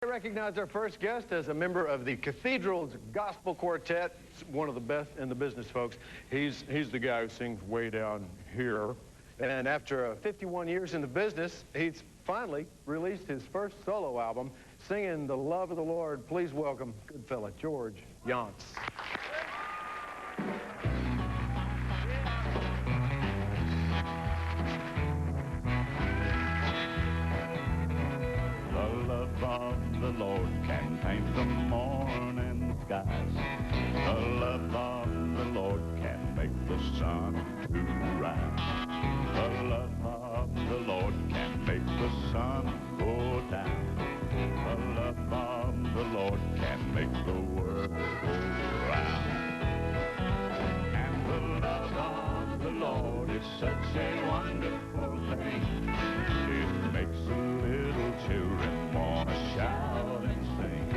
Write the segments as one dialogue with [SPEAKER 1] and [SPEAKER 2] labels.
[SPEAKER 1] I recognize our first guest as a member of the Cathedral's Gospel Quartet, one of the best in the business, folks. He's the guy who sings way down here. And after 51 years in the business, he's finally released his first solo album, singing the love of the Lord. Please welcome good fella George Younce.
[SPEAKER 2] The Lord can paint the morning skies. The love of the Lord can make the sun to rise. The love of the Lord can make the sun go down. The love of the Lord can make the world go round. And the love of the Lord is such a wonderful thing. It makes the little children want to shout and sing.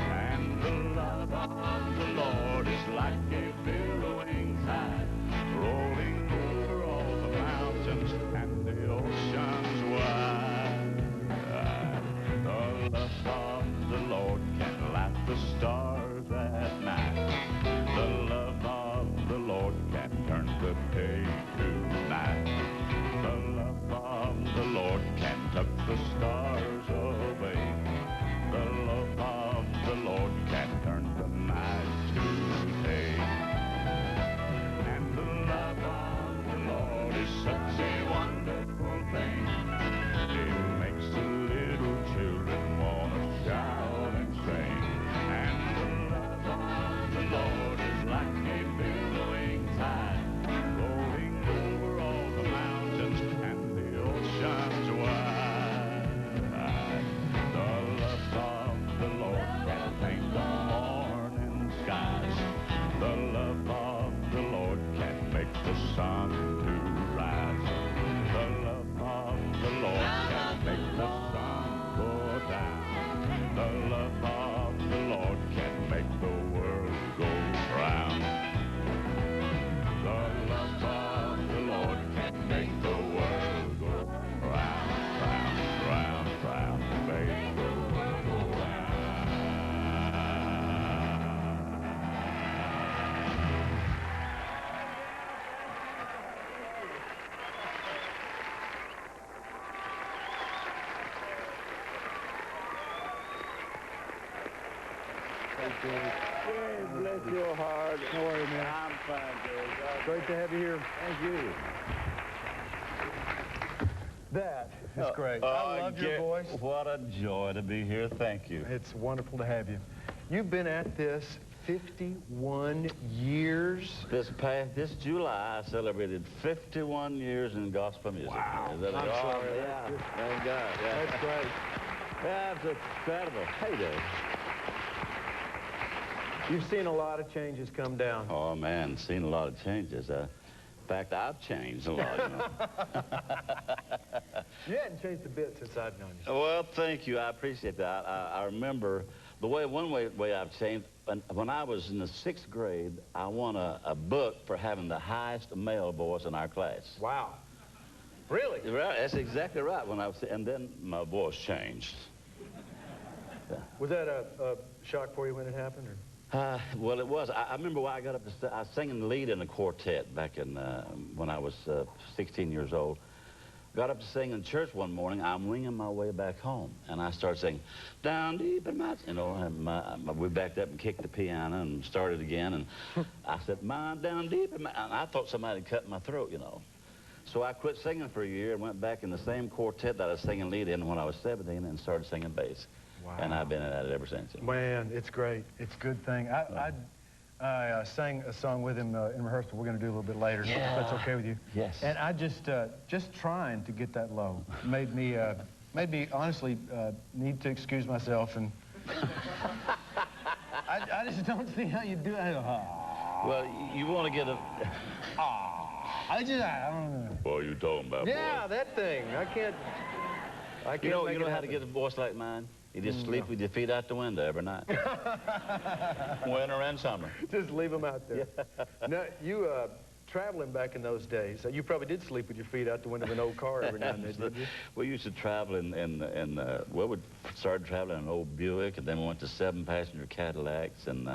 [SPEAKER 2] And the love of the Lord is like a billowing tide, rolling over all the mountains and the oceans wide. The love of the Lord can light the stars at night. The love of the Lord can turn the day to night. The love of the Lord can tuck the stars away. The love of the Lord can turn the night to day. And the love of the Lord is such a wonderful thing. It makes the little children want to shout and sing. And the love of the Lord is like a billowing tide, rolling over all the mountains and the oceans wide. The love of the Lord can paint the morning skies. The love of the Lord can make the sun to rise. The love of the Lord can make the sun go down. The love of the Lord can make the world go round. The love of the Lord can make the world go round, round, round, round, make the world go round.
[SPEAKER 1] Hey, bless your heart. How are you, man?
[SPEAKER 2] I'm fine, George.
[SPEAKER 1] Great to have you here.
[SPEAKER 2] Thank you.
[SPEAKER 1] That is great. I love your voice.
[SPEAKER 2] What a joy to be here. Thank you.
[SPEAKER 1] It's wonderful to have you. You've been at this 51 years.
[SPEAKER 2] This July, I celebrated 51 years in gospel music.
[SPEAKER 1] Wow.
[SPEAKER 2] Is that
[SPEAKER 1] I'm sorry.
[SPEAKER 2] Yeah. Thank God. Yeah.
[SPEAKER 1] That's great.
[SPEAKER 2] Yeah, it's incredible. Heyday.
[SPEAKER 1] You've seen a lot of changes come down.
[SPEAKER 2] Oh, man, seen a lot of changes. In fact, I've changed a lot, you know.
[SPEAKER 1] You hadn't changed a bit since I've known you.
[SPEAKER 2] Well, thank you. I appreciate that. I remember the one way I've changed. When I was in the 6th grade, I won a book for having the highest male voice in our class.
[SPEAKER 1] Wow. Really?
[SPEAKER 2] Right, that's exactly right. And then my voice changed.
[SPEAKER 1] Was that a shock for you when it happened? Or?
[SPEAKER 2] Well, it was. I remember when I got up to I was singing the lead in a quartet back in when I was 16 years old. Got up to sing in church one morning. I'm winging my way back home, and I started singing, "Down deep in my," you know. And we backed up and kicked the piano and started again. And I said, "Mine down deep in my," and I thought somebody had cut my throat, you know. So I quit singing for a year and went back in the same quartet that I was singing lead in when I was 17 and started singing bass. Wow. And I've been at it ever since.
[SPEAKER 1] Man, it's great. It's a good thing. I sang a song with him in rehearsal. We're going to do a little bit later.
[SPEAKER 2] Yeah.
[SPEAKER 1] If that's okay with you.
[SPEAKER 2] Yes.
[SPEAKER 1] And I just trying to get that low made me honestly need to excuse myself, and I just don't see how you do it.
[SPEAKER 2] Well, you want to get a.
[SPEAKER 1] I don't know.
[SPEAKER 2] What are you talking about,
[SPEAKER 1] yeah,
[SPEAKER 2] boy?
[SPEAKER 1] That thing. I can't.
[SPEAKER 2] You know how to get a voice like mine? You just sleep with your feet out the window every night. Winter and summer.
[SPEAKER 1] Just leave them out there. Yeah. No, you traveling back in those days. You probably did sleep with your feet out the window of an old car every now and then, didn't you?
[SPEAKER 2] We used to travel well, we started traveling in an old Buick, and then we went to 7-passenger Cadillacs, and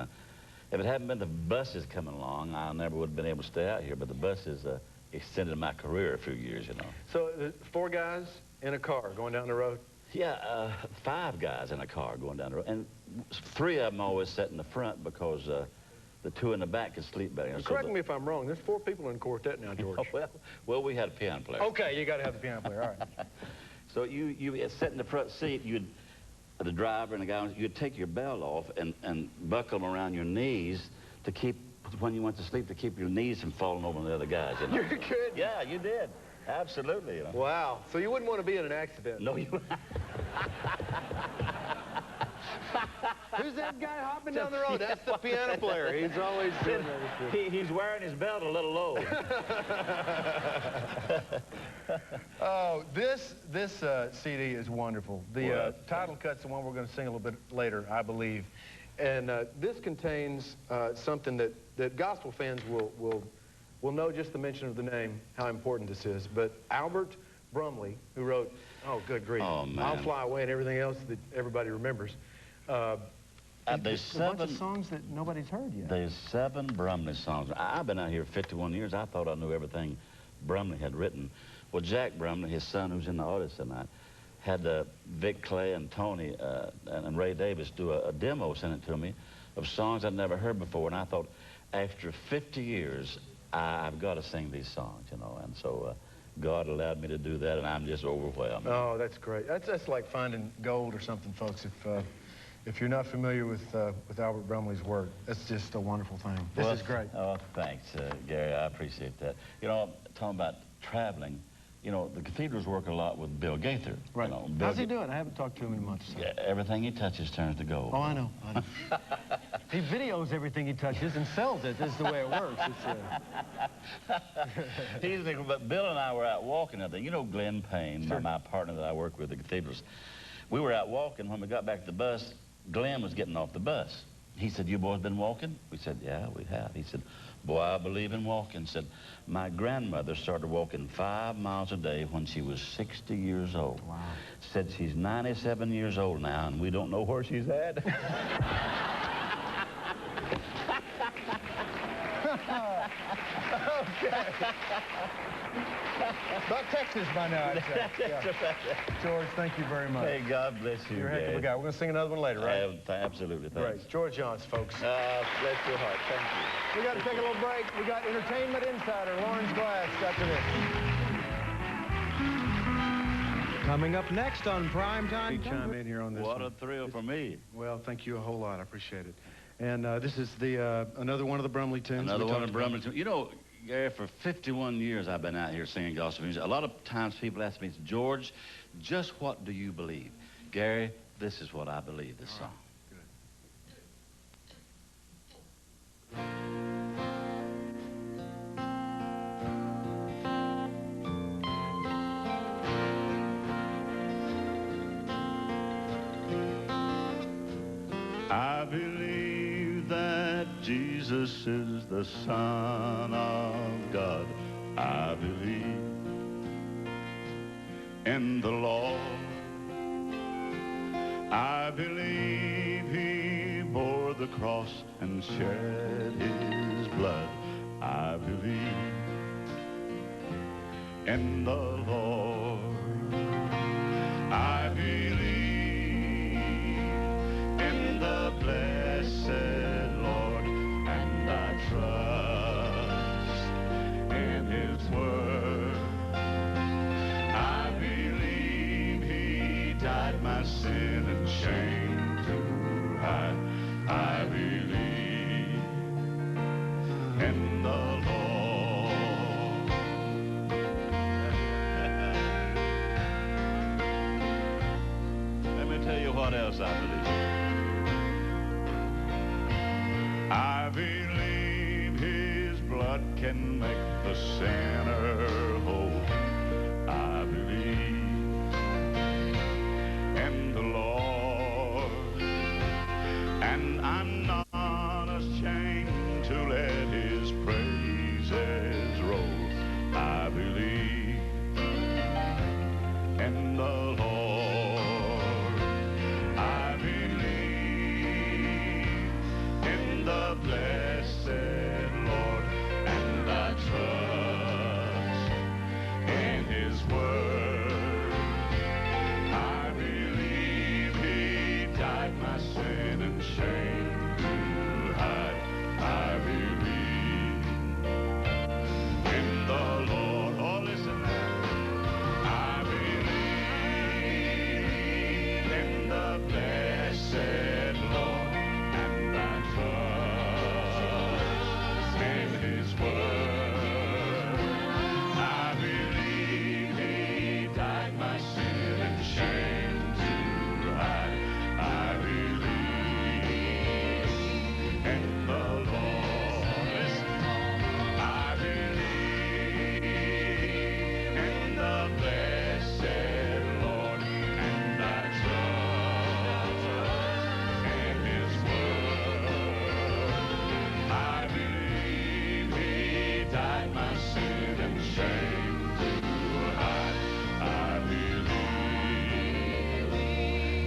[SPEAKER 2] if it hadn't been the buses coming along, I never would have been able to stay out here, but the buses extended my career a few years, you know.
[SPEAKER 1] So 4 guys in a car going down the road?
[SPEAKER 2] Yeah, 5 guys in a car going down the road, and 3 of them always sat in the front because the 2 in the back could sleep better.
[SPEAKER 1] Well, correct me if I'm wrong. There's 4 people in the quartet now, George.
[SPEAKER 2] well, we had a piano player.
[SPEAKER 1] Okay, you got to have the piano player. All right.
[SPEAKER 2] So you sit in the front seat. The driver and the guy, you'd take your belt off and buckle them around your knees to keep, when you went to sleep, to keep your knees from falling over on the other guys. You know?
[SPEAKER 1] You're kidding?
[SPEAKER 2] Yeah, you did. Absolutely. You know?
[SPEAKER 1] Wow. So you wouldn't want to be in an accident?
[SPEAKER 2] No, you.
[SPEAKER 1] Who's that guy hopping down the road? That's the piano player. He's always doing everything.
[SPEAKER 2] He's wearing his belt a little low.
[SPEAKER 1] Oh, this CD is wonderful. The title cut's the one we're going to sing a little bit later, I believe. And this contains something that gospel fans will know just the mention of the name, how important this is. But Albert Brumley, who wrote, oh, good grief,
[SPEAKER 2] oh, man.
[SPEAKER 1] I'll Fly Away and everything else that everybody remembers.
[SPEAKER 2] There's
[SPEAKER 1] a bunch of songs that nobody's heard yet.
[SPEAKER 2] There's 7 Brumley songs. I've been out here 51 years. I thought I knew everything Brumley had written. Well, Jack Brumley, his son, who's in the audience tonight, had Vic Clay and Tony and Ray Davis do a demo, sent it to me, of songs I'd never heard before. And I thought, after 50 years, I've got to sing these songs, you know. And so God allowed me to do that, and I'm just overwhelmed.
[SPEAKER 1] Oh, that's great. That's like finding gold or something, folks. If you're not familiar with Albert Brumley's work, that's just a wonderful thing. This is great.
[SPEAKER 2] Oh, thanks, Gary. I appreciate that. You know, talking about traveling, you know, the cathedrals work a lot with Bill Gaither.
[SPEAKER 1] Right.
[SPEAKER 2] You know,
[SPEAKER 1] how's he doing? I haven't talked to him in months.
[SPEAKER 2] Yeah, everything he touches turns to gold.
[SPEAKER 1] Oh, I know. He videos everything he touches and sells it. This is the way it works.
[SPEAKER 2] But Bill and I were out walking out there. You know Glenn Payne,
[SPEAKER 1] sure.
[SPEAKER 2] my partner that I work with at the cathedrals. We were out walking. When we got back to the bus, Glenn was getting off the bus. He said, you boys been walking? We said, yeah, we have. He said, boy, I believe in walking. Said, my grandmother started walking 5 miles a day when she was 60 years old.
[SPEAKER 1] Wow.
[SPEAKER 2] Said she's 97 years old now, and we don't know where she's at.
[SPEAKER 1] Okay. About Texas by now, I'd say. Yeah. George, thank you very much.
[SPEAKER 2] Hey, God bless you.
[SPEAKER 1] You're a heck of a guy. We're going to sing another one later, right?
[SPEAKER 2] Absolutely. Thanks.
[SPEAKER 1] Great. George Younce, folks.
[SPEAKER 2] Bless your heart. Thank you.
[SPEAKER 1] We got to take a little break. We got Entertainment Insider, Lawrence Glass, after this. Coming up next on Primetime. Chime in here on this
[SPEAKER 2] What
[SPEAKER 1] one.
[SPEAKER 2] a thrill for me.
[SPEAKER 1] Well, thank you a whole lot. I appreciate it. And this is another one of the Brumley tunes.
[SPEAKER 2] Another one of the Brumley tunes. You know, Gary, for 51 years I've been out here singing gospel music. A lot of times people ask me, George, just what do you believe? Gary, this is what I believe, this song. I believe that Jesus is the Son of God. I believe in the Lord. I believe he bore the cross and shed his blood. I believe in the Lord. I believe in the blessed Lord, and I trust in his word. I believe he died my sin and shame to hide. I believe in the Lord. Let me tell you what else I believe. I believe his blood can make the sinner whole. I believe in the Lord, and I'm not ashamed to let his praises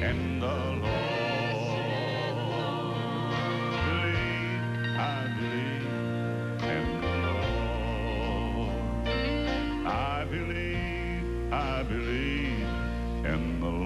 [SPEAKER 2] in the Lord. I believe in the Lord. I believe in the Lord.